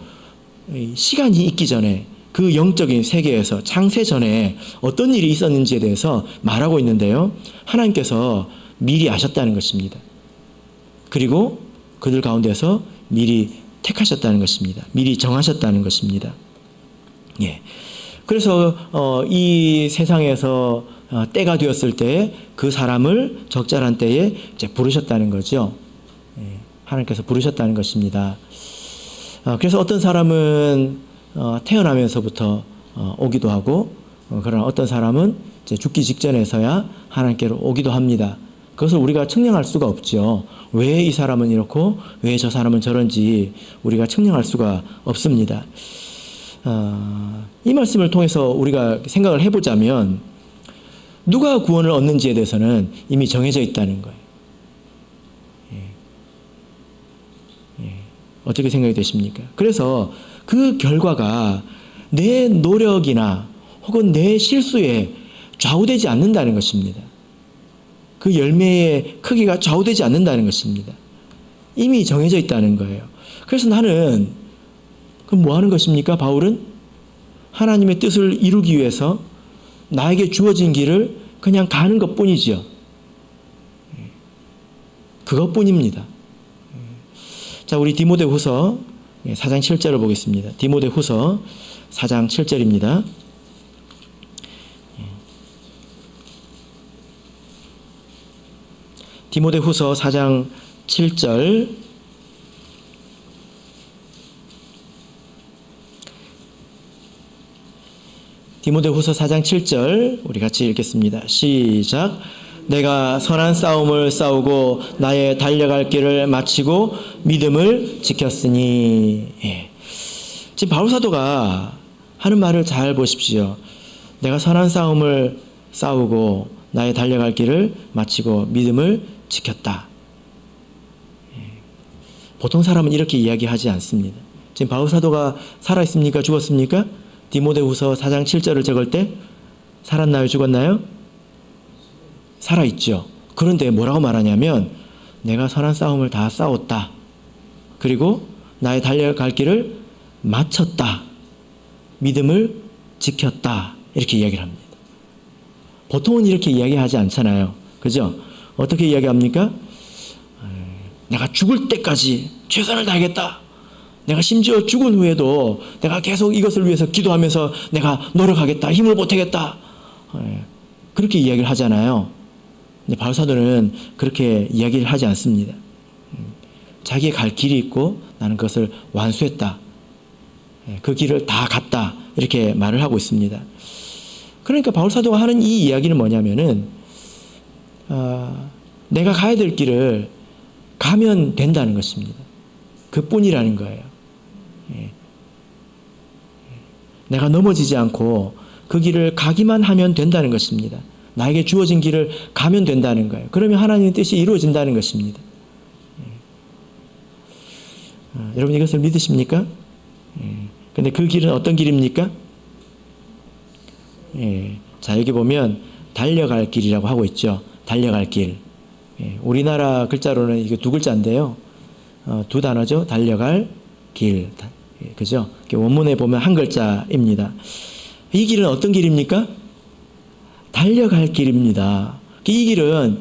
시간이 있기 전에 그 영적인 세계에서 창세 전에 어떤 일이 있었는지에 대해서 말하고 있는데요. 하나님께서 미리 아셨다는 것입니다. 그리고 그들 가운데서 미리 택하셨다는 것입니다. 미리 정하셨다는 것입니다. 예. 그래서 이 세상에서 때가 되었을 때 그 사람을 적절한 때에 이제 부르셨다는 거죠. 예. 하나님께서 부르셨다는 것입니다. 그래서 어떤 사람은 태어나면서부터 오기도 하고, 그러나 어떤 사람은 이제 죽기 직전에서야 하나님께로 오기도 합니다. 그것을 우리가 측량할 수가 없죠. 왜 이 사람은 이렇고 왜 저 사람은 저런지 우리가 측량할 수가 없습니다. 이 말씀을 통해서 우리가 생각을 해보자면 누가 구원을 얻는지에 대해서는 이미 정해져 있다는 거예요. 어떻게 생각이 되십니까? 그래서 그 결과가 내 노력이나 혹은 내 실수에 좌우되지 않는다는 것입니다. 그 열매의 크기가 좌우되지 않는다는 것입니다. 이미 정해져 있다는 거예요. 그래서 나는 그럼 뭐 하는 것입니까? 바울은 하나님의 뜻을 이루기 위해서 나에게 주어진 길을 그냥 가는 것뿐이죠. 그것뿐입니다. 자, 우리 디모데후서 4장 7절을 보겠습니다. 디모데후서 4장 7절입니다. 디모데후서 4장 7절 디모데후서 4장 7절 우리 같이 읽겠습니다. 시작. 내가 선한 싸움을 싸우고 나의 달려갈 길을 마치고 믿음을 지켰으니. 예. 지금 바울 사도가 하는 말을 잘 보십시오. 내가 선한 싸움을 싸우고 나의 달려갈 길을 마치고 믿음을 지켰다. 예. 보통 사람은 이렇게 이야기하지 않습니다. 지금 바울 사도가 살아있습니까? 죽었습니까? 디모데후서 4장 7절을 적을 때 살았나요? 죽었나요? 살아있죠. 그런데 뭐라고 말하냐면 내가 선한 싸움을 다 싸웠다. 그리고 나의 달려갈 길을 마쳤다. 믿음을 지켰다. 이렇게 이야기를 합니다. 보통은 이렇게 이야기하지 않잖아요. 그죠? 어떻게 이야기합니까? 내가 죽을 때까지 최선을 다하겠다. 내가 심지어 죽은 후에도 내가 계속 이것을 위해서 기도하면서 내가 노력하겠다. 힘을 보태겠다. 그렇게 이야기를 하잖아요. 근데 바울 사도는 그렇게 이야기를 하지 않습니다. 자기의 갈 길이 있고 나는 그것을 완수했다. 그 길을 다 갔다. 이렇게 말을 하고 있습니다. 그러니까 바울 사도가 하는 이 이야기는 뭐냐면은 내가 가야 될 길을 가면 된다는 것입니다. 그뿐이라는 거예요. 내가 넘어지지 않고 그 길을 가기만 하면 된다는 것입니다. 나에게 주어진 길을 가면 된다는 거예요. 그러면 하나님의 뜻이 이루어진다는 것입니다. 여러분 이것을 믿으십니까? 근데 그 길은 어떤 길입니까? 자, 여기 보면 달려갈 길이라고 하고 있죠. 달려갈 길. 우리나라 글자로는 이게 두 글자인데요. 두 단어죠. 달려갈 길. 그죠? 원문에 보면 한 글자입니다. 이 길은 어떤 길입니까? 달려갈 길입니다. 이 길은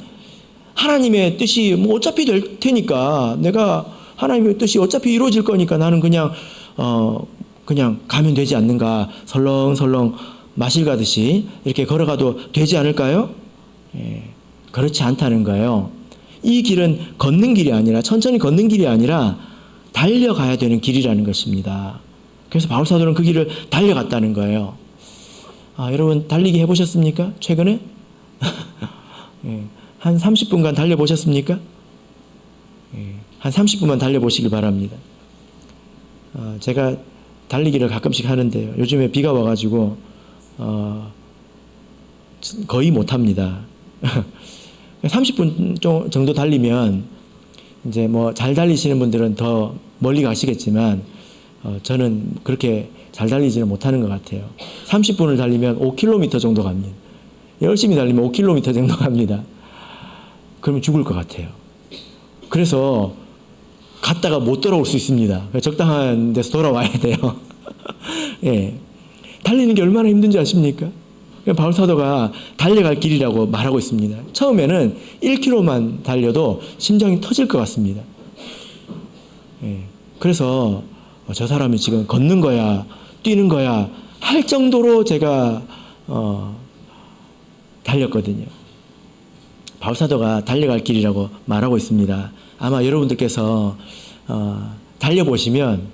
하나님의 뜻이 뭐 어차피 될 테니까, 내가 하나님의 뜻이 어차피 이루어질 거니까 나는 그냥 가면 되지 않는가. 설렁설렁 마실 가듯이 이렇게 걸어가도 되지 않을까요? 그렇지 않다는 거예요. 이 길은 걷는 길이 아니라, 천천히 걷는 길이 아니라 달려가야 되는 길이라는 것입니다. 그래서 바울 사도는 그 길을 달려갔다는 거예요. 여러분 달리기 해보셨습니까? 최근에? 한 30분간 달려보셨습니까? 한 30분만 달려보시길 바랍니다. 제가 달리기를 가끔씩 하는데요. 요즘에 비가 와가지고 거의 못합니다. 30분 정도 달리면 이제 뭐 잘 달리시는 분들은 더 멀리 가시겠지만 저는 그렇게 잘 달리지는 못하는 것 같아요. 30분을 달리면 5km 정도 갑니다. 열심히 달리면 5km 정도 갑니다. 그러면 죽을 것 같아요. 그래서 갔다가 못 돌아올 수 있습니다. 적당한 데서 돌아와야 돼요. 예. 달리는 게 얼마나 힘든지 아십니까? 바울 사도가 달려갈 길이라고 말하고 있습니다. 처음에는 1km만 달려도 심장이 터질 것 같습니다. 그래서 저 사람이 지금 걷는 거야, 뛰는 거야 할 정도로 제가 달렸거든요. 바울 사도가 달려갈 길이라고 말하고 있습니다. 아마 여러분들께서 달려보시면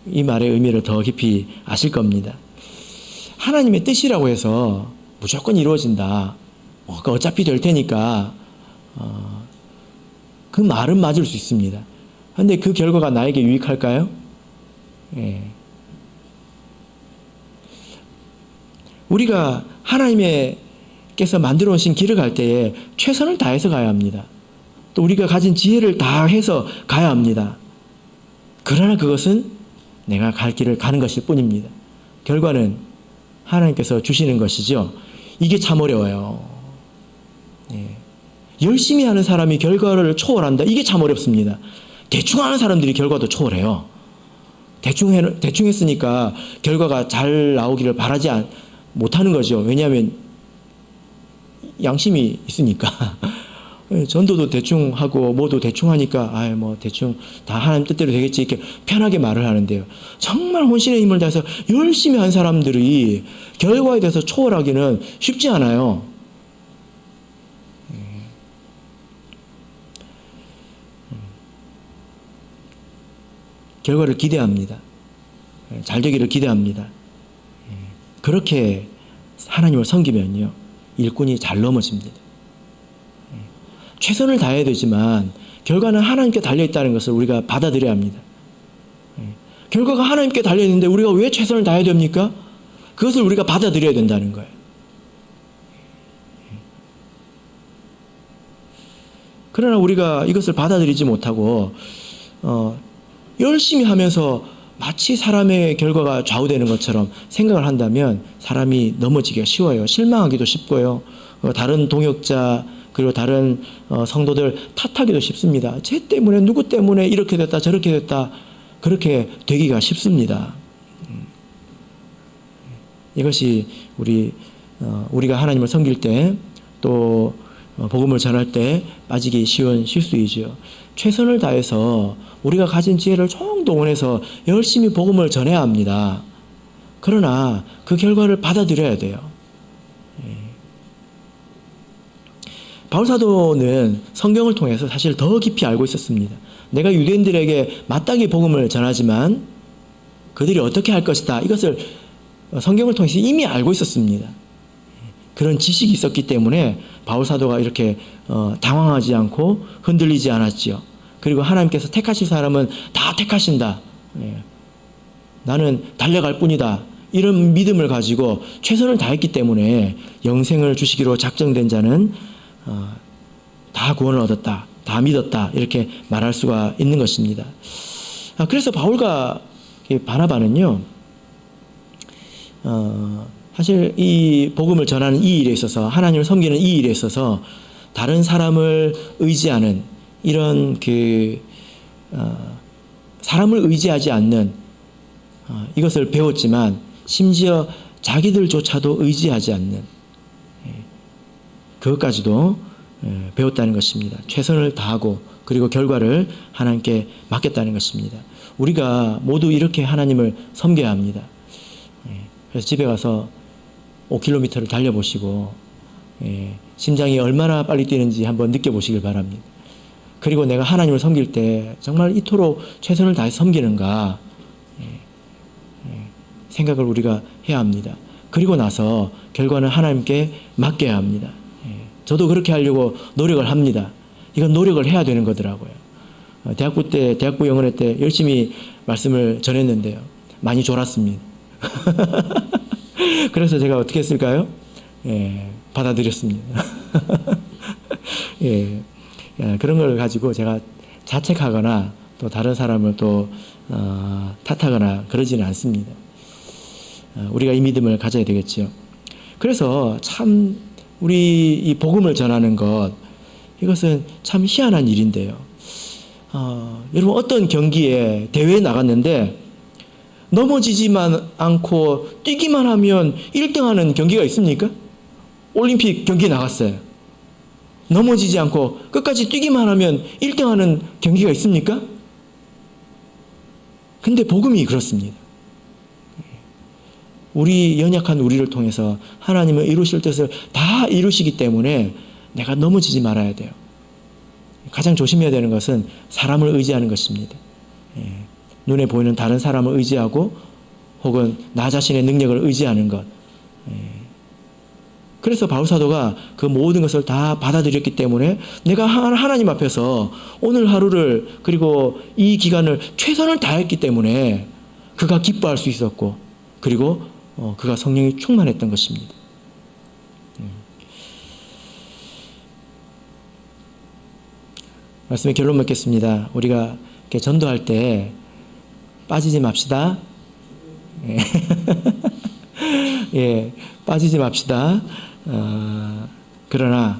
이 말의 의미를 더 깊이 아실 겁니다. 하나님의 뜻이라고 해서 무조건 이루어진다. 어차피 될 테니까 그 말은 맞을 수 있습니다. 그런데 그 결과가 나에게 유익할까요? 우리가 하나님께서 만들어 오신 길을 갈 때에 최선을 다해서 가야 합니다. 또 우리가 가진 지혜를 다해서 가야 합니다. 그러나 그것은 내가 갈 길을 가는 것일 뿐입니다. 결과는 하나님께서 주시는 것이죠. 이게 참 어려워요. 열심히 하는 사람이 결과를 초월한다. 이게 참 어렵습니다. 대충 하는 사람들이 결과도 초월해요. 대충 했으니까 결과가 잘 나오기를 바라지 못하는 거죠. 왜냐하면 양심이 있으니까. 전도도 대충 하고 뭐도 대충 하니까 대충 다 하나님 뜻대로 되겠지 이렇게 편하게 말을 하는데요. 정말 혼신의 힘을 다해서 열심히 한 사람들이 결과에 대해서 초월하기는 쉽지 않아요. 결과를 기대합니다. 잘 되기를 기대합니다. 그렇게 하나님을 섬기면요, 일꾼이 잘 넘어집니다. 최선을 다해야 되지만 결과는 하나님께 달려있다는 것을 우리가 받아들여야 합니다. 결과가 하나님께 달려있는데 우리가 왜 최선을 다해야 됩니까? 그것을 우리가 받아들여야 된다는 거예요. 그러나 우리가 이것을 받아들이지 못하고 열심히 하면서 마치 사람의 결과가 좌우되는 것처럼 생각을 한다면 사람이 넘어지기가 쉬워요. 실망하기도 쉽고요. 다른 동역자 그리고 다른 성도들 탓하기도 쉽습니다. 쟤 때문에 누구 때문에 이렇게 됐다 저렇게 됐다 그렇게 되기가 쉽습니다. 이것이 우리가 하나님을 섬길 때 또 복음을 전할 때 빠지기 쉬운 실수이지요. 최선을 다해서 우리가 가진 지혜를 총동원해서 열심히 복음을 전해야 합니다. 그러나 그 결과를 받아들여야 돼요. 바울사도는 성경을 통해서 사실 더 깊이 알고 있었습니다. 내가 유대인들에게 마땅히 복음을 전하지만 그들이 어떻게 할 것이다. 이것을 성경을 통해서 이미 알고 있었습니다. 그런 지식이 있었기 때문에 바울사도가 이렇게 당황하지 않고 흔들리지 않았지요. 그리고 하나님께서 택하실 사람은 다 택하신다. 나는 달려갈 뿐이다. 이런 믿음을 가지고 최선을 다했기 때문에 영생을 주시기로 작정된 자는 다 구원을 얻었다. 다 믿었다. 이렇게 말할 수가 있는 것입니다. 그래서 바울과 바나바는요. 사실 이 복음을 전하는 이 일에 있어서 하나님을 섬기는 이 일에 있어서 다른 사람을 의지하는 이런 사람을 의지하지 않는 이것을 배웠지만 심지어 자기들조차도 의지하지 않는 그것까지도 배웠다는 것입니다. 최선을 다하고 그리고 결과를 하나님께 맡겼다는 것입니다. 우리가 모두 이렇게 하나님을 섬겨야 합니다. 그래서 집에 가서 5km를 달려보시고 심장이 얼마나 빨리 뛰는지 한번 느껴보시길 바랍니다. 그리고 내가 하나님을 섬길 때 정말 이토록 최선을 다해 섬기는가 생각을 우리가 해야 합니다. 그리고 나서 결과는 하나님께 맡겨야 합니다. 저도 그렇게 하려고 노력을 합니다. 이건 노력을 해야 되는 거더라고요. 대학부 영어회 때 열심히 말씀을 전했는데요. 많이 졸았습니다. 그래서 제가 어떻게 했을까요? 받아들였습니다. 그런 걸 가지고 제가 자책하거나 또 다른 사람을 또 탓하거나 그러지는 않습니다. 우리가 이 믿음을 가져야 되겠죠. 그래서 참 우리 이 복음을 전하는 것 이것은 참 희한한 일인데요. 여러분 어떤 경기에 대회에 나갔는데 넘어지지만 않고 뛰기만 하면 1등하는 경기가 있습니까? 올림픽 경기에 나갔어요. 넘어지지 않고 끝까지 뛰기만 하면 1등하는 경기가 있습니까? 근데 복음이 그렇습니다. 우리 연약한 우리를 통해서 하나님은 이루실 뜻을 다 이루시기 때문에 내가 넘어지지 말아야 돼요. 가장 조심해야 되는 것은 사람을 의지하는 것입니다. 눈에 보이는 다른 사람을 의지하고 혹은 나 자신의 능력을 의지하는 것. 그래서 바울사도가 그 모든 것을 다 받아들였기 때문에 내가 하나님 앞에서 오늘 하루를 그리고 이 기간을 최선을 다했기 때문에 그가 기뻐할 수 있었고 그리고 그가 성령이 충만했던 것입니다. 말씀의 결론 맺겠습니다. 우리가 이렇게 전도할 때 빠지지 맙시다. 빠지지 맙시다. 그러나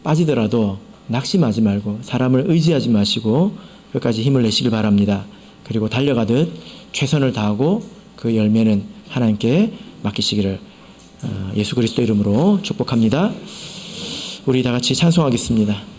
빠지더라도 낙심하지 말고 사람을 의지하지 마시고 끝까지 힘을 내시길 바랍니다. 그리고 달려가듯 최선을 다하고 그 열매는 하나님께 맡기시기를 예수 그리스도 이름으로 축복합니다. 우리 다 같이 찬송하겠습니다.